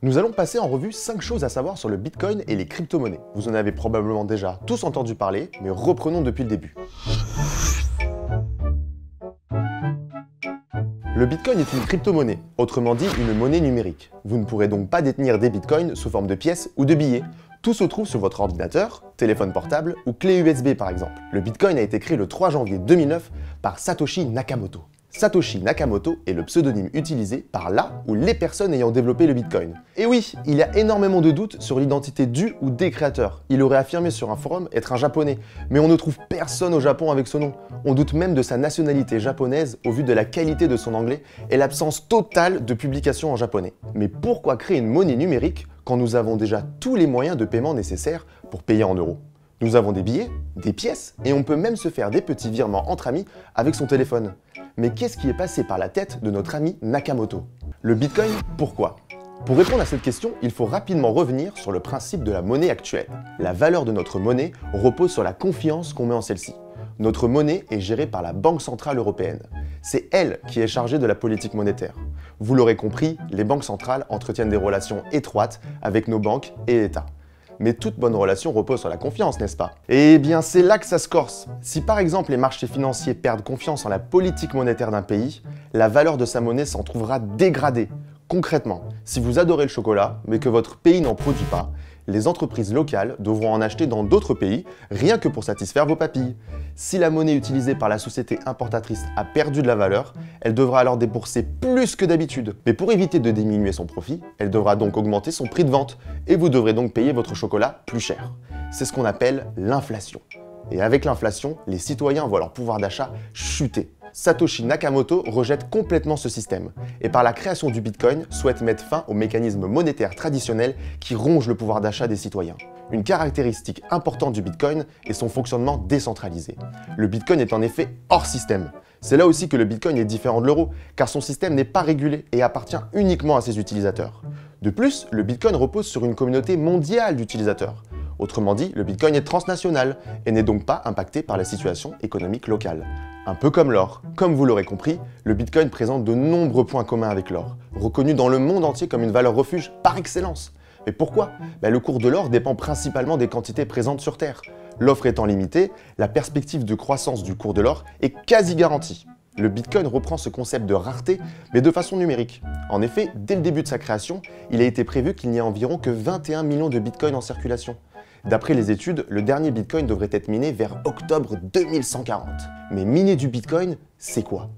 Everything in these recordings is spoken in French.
Nous allons passer en revue 5 choses à savoir sur le Bitcoin et les crypto-monnaies. Vous en avez probablement déjà tous entendu parler, mais reprenons depuis le début. Le Bitcoin est une crypto-monnaie, autrement dit une monnaie numérique. Vous ne pourrez donc pas détenir des Bitcoins sous forme de pièces ou de billets. Tout se trouve sur votre ordinateur, téléphone portable ou clé USB par exemple. Le Bitcoin a été créé le 3 janvier 2009 par Satoshi Nakamoto. Satoshi Nakamoto est le pseudonyme utilisé par la ou les personnes ayant développé le Bitcoin. Et oui, il y a énormément de doutes sur l'identité du ou des créateurs. Il aurait affirmé sur un forum être un japonais, mais on ne trouve personne au Japon avec ce nom. On doute même de sa nationalité japonaise au vu de la qualité de son anglais et l'absence totale de publications en japonais. Mais pourquoi créer une monnaie numérique quand nous avons déjà tous les moyens de paiement nécessaires pour payer en euros? Nous avons des billets, des pièces, et on peut même se faire des petits virements entre amis avec son téléphone. Mais qu'est-ce qui est passé par la tête de notre ami Nakamoto? Le Bitcoin, pourquoi? Pour répondre à cette question, il faut rapidement revenir sur le principe de la monnaie actuelle. La valeur de notre monnaie repose sur la confiance qu'on met en celle-ci. Notre monnaie est gérée par la Banque Centrale Européenne. C'est elle qui est chargée de la politique monétaire. Vous l'aurez compris, les banques centrales entretiennent des relations étroites avec nos banques et États. Mais toute bonne relation repose sur la confiance, n'est-ce pas? Eh bien, c'est là que ça se corse. Si par exemple les marchés financiers perdent confiance en la politique monétaire d'un pays, la valeur de sa monnaie s'en trouvera dégradée. Concrètement, si vous adorez le chocolat, mais que votre pays n'en produit pas, les entreprises locales devront en acheter dans d'autres pays, rien que pour satisfaire vos papilles. Si la monnaie utilisée par la société importatrice a perdu de la valeur, elle devra alors débourser plus que d'habitude. Mais pour éviter de diminuer son profit, elle devra donc augmenter son prix de vente, et vous devrez donc payer votre chocolat plus cher. C'est ce qu'on appelle l'inflation. Et avec l'inflation, les citoyens voient leur pouvoir d'achat chuter. Satoshi Nakamoto rejette complètement ce système et par la création du Bitcoin souhaite mettre fin au mécanisme monétaire traditionnel qui ronge le pouvoir d'achat des citoyens. Une caractéristique importante du Bitcoin est son fonctionnement décentralisé. Le Bitcoin est en effet hors système. C'est là aussi que le Bitcoin est différent de l'euro, car son système n'est pas régulé et appartient uniquement à ses utilisateurs. De plus, le Bitcoin repose sur une communauté mondiale d'utilisateurs. Autrement dit, le Bitcoin est transnational et n'est donc pas impacté par la situation économique locale. Un peu comme l'or. Comme vous l'aurez compris, le Bitcoin présente de nombreux points communs avec l'or, reconnu dans le monde entier comme une valeur refuge par excellence. Mais pourquoi? Le cours de l'or dépend principalement des quantités présentes sur Terre. L'offre étant limitée, la perspective de croissance du cours de l'or est quasi garantie. Le Bitcoin reprend ce concept de rareté, mais de façon numérique. En effet, dès le début de sa création, il a été prévu qu'il n'y ait environ que 21 millions de Bitcoins en circulation. D'après les études, le dernier Bitcoin devrait être miné vers octobre 2140. Mais miner du Bitcoin, c'est quoi?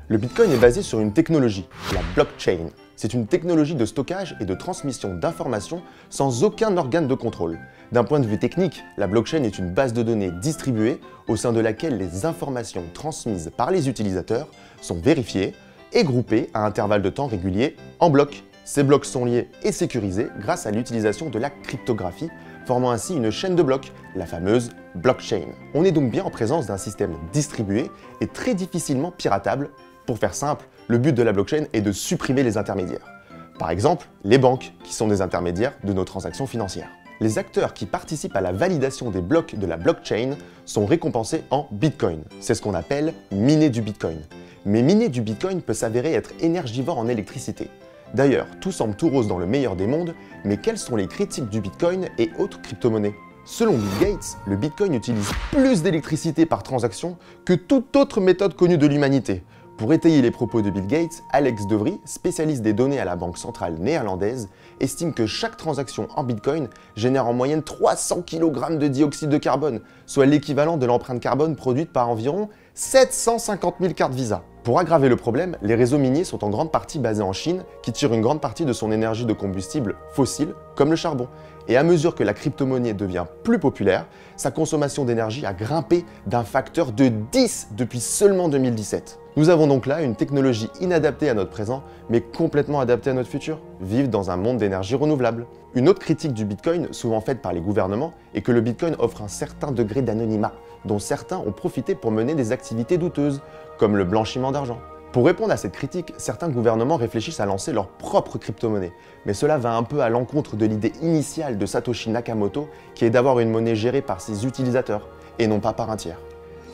Le Bitcoin est basé sur une technologie, la blockchain. C'est une technologie de stockage et de transmission d'informations sans aucun organe de contrôle. D'un point de vue technique, la blockchain est une base de données distribuée au sein de laquelle les informations transmises par les utilisateurs sont vérifiées et groupées à intervalles de temps réguliers en blocs. Ces blocs sont liés et sécurisés grâce à l'utilisation de la cryptographie, formant ainsi une chaîne de blocs, la fameuse blockchain. On est donc bien en présence d'un système distribué et très difficilement piratable. Pour faire simple, le but de la blockchain est de supprimer les intermédiaires. Par exemple, les banques, qui sont des intermédiaires de nos transactions financières. Les acteurs qui participent à la validation des blocs de la blockchain sont récompensés en Bitcoin. C'est ce qu'on appelle miner du Bitcoin. Mais miner du Bitcoin peut s'avérer être énergivore en électricité. D'ailleurs, tout semble tout rose dans le meilleur des mondes, mais quelles sont les critiques du Bitcoin et autres crypto-monnaies? Selon Bill Gates, le Bitcoin utilise plus d'électricité par transaction que toute autre méthode connue de l'humanité. Pour étayer les propos de Bill Gates, Alex De Vries, spécialiste des données à la Banque centrale néerlandaise, estime que chaque transaction en Bitcoin génère en moyenne 300 kg de dioxyde de carbone, soit l'équivalent de l'empreinte carbone produite par environ 750 000 cartes Visa. Pour aggraver le problème, les réseaux miniers sont en grande partie basés en Chine, qui tire une grande partie de son énergie de combustible fossile, comme le charbon. Et à mesure que la crypto-monnaie devient plus populaire, sa consommation d'énergie a grimpé d'un facteur de 10 depuis seulement 2017. Nous avons donc là une technologie inadaptée à notre présent, mais complètement adaptée à notre futur, vivre dans un monde d'énergie renouvelable. Une autre critique du Bitcoin, souvent faite par les gouvernements, est que le Bitcoin offre un certain degré d'anonymat, dont certains ont profité pour mener des activités douteuses, comme le blanchiment d'argent. Pour répondre à cette critique, certains gouvernements réfléchissent à lancer leur propre crypto-monnaie, mais cela va un peu à l'encontre de l'idée initiale de Satoshi Nakamoto, qui est d'avoir une monnaie gérée par ses utilisateurs, et non pas par un tiers.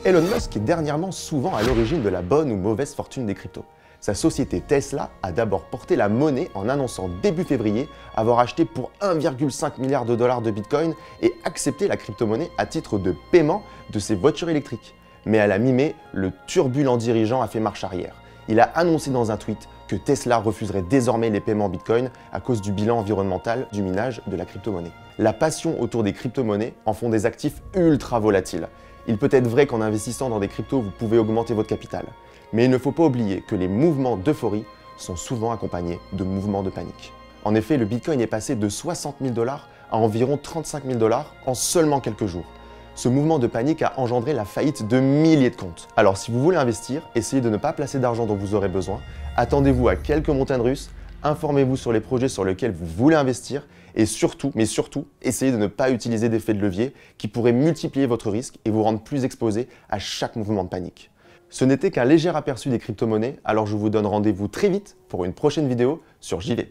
Elon Musk est dernièrement souvent à l'origine de la bonne ou mauvaise fortune des cryptos. Sa société Tesla a d'abord porté la monnaie en annonçant début février avoir acheté pour 1,5 milliard de dollars de Bitcoin et accepté la crypto-monnaie à titre de paiement de ses voitures électriques. Mais à la mi-mai, le turbulent dirigeant a fait marche arrière. Il a annoncé dans un tweet que Tesla refuserait désormais les paiements Bitcoin à cause du bilan environnemental du minage de la crypto-monnaie. La passion autour des crypto-monnaies en font des actifs ultra volatiles. Il peut être vrai qu'en investissant dans des cryptos, vous pouvez augmenter votre capital. Mais il ne faut pas oublier que les mouvements d'euphorie sont souvent accompagnés de mouvements de panique. En effet, le Bitcoin est passé de 60 000 $ à environ 35 000 $ en seulement quelques jours. Ce mouvement de panique a engendré la faillite de milliers de comptes. Alors si vous voulez investir, essayez de ne pas placer d'argent dont vous aurez besoin, attendez-vous à quelques montagnes russes, informez-vous sur les projets sur lesquels vous voulez investir et surtout, mais surtout, essayez de ne pas utiliser d'effets de levier qui pourraient multiplier votre risque et vous rendre plus exposé à chaque mouvement de panique. Ce n'était qu'un léger aperçu des crypto-monnaies, alors je vous donne rendez-vous très vite pour une prochaine vidéo sur JV.